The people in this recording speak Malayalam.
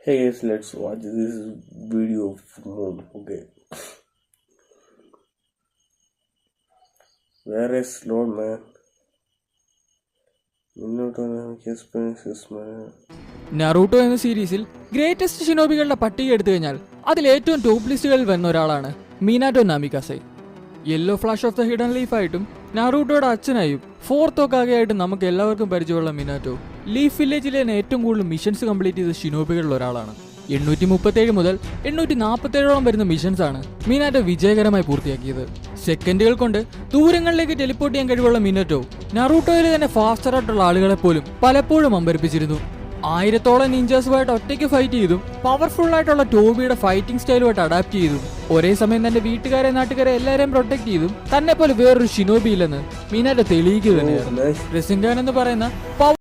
Hey guys, let's watch this video of Moon. Okay. Where is Lord man? Naruto എന്ന സീരീസിൽ ഗ്രേറ്റസ്റ്റ് ഷിനോബികളുടെ പട്ടിക എടുത്തു കഴിഞ്ഞാൽ അതിൽ ഏറ്റവും ടോപ്പ് ലിസ്റ്റുകളിൽ വരുന്ന ഒരാളാണ് Minato Namikaze. Yellow flash of the hidden leaf ആയിട്ടും നറൂട്ടോയുടെ അച്ഛനായും ഫോർത്ത് ഒക്കാഗെ ആയിട്ടും നമുക്ക് എല്ലാവർക്കും പരിചയമുള്ള മിനാറ്റോ ലീഫ് വില്ലേജിലെ ഏറ്റവും കൂടുതൽ മിഷൻസ് കംപ്ലീറ്റ് ചെയ്ത ഷിനോബികളിൽ ഒരാളാണ്. 837 മുതൽ 847ഓളം വരുന്ന മിഷൻസ് ആണ് മിനാറ്റോ വിജയകരമായി പൂർത്തിയാക്കിയത്. സെക്കൻഡുകൾ കൊണ്ട് ദൂരങ്ങളിലേക്ക് ടെലിപ്പോർട്ട് ചെയ്യാൻ കഴിവുള്ള മിനാറ്റോ നറൂട്ടോയിൽ തന്നെ ഫാസ്റ്റർ ആയിട്ടുള്ള ആളുകളെ പോലും പലപ്പോഴും അമ്പരപ്പിച്ചിരുന്നു. 1000ഓളം നിഞ്ചേഴ്സുമായിട്ട് ഒറ്റയ്ക്ക് ഫൈറ്റ് ചെയ്തും പവർഫുൾ ആയിട്ടുള്ള ടോബിയുടെ ഫൈറ്റിംഗ് സ്റ്റൈലുമായിട്ട് അഡാപ്റ്റ് ചെയ്തും ഒരേ സമയം തന്റെ വീട്ടുകാരെ നാട്ടുകാരെ എല്ലാവരെയും പ്രൊട്ടക്ട് ചെയ്തും തന്നെ പോലെ വേറൊരു ഷിനോബി ഇല്ലെന്ന് മിനാറ്റോ തെളിയിക്കുക തന്നെയായിരുന്നു. റെസിൻഗാൻ എന്ന് പറയുന്ന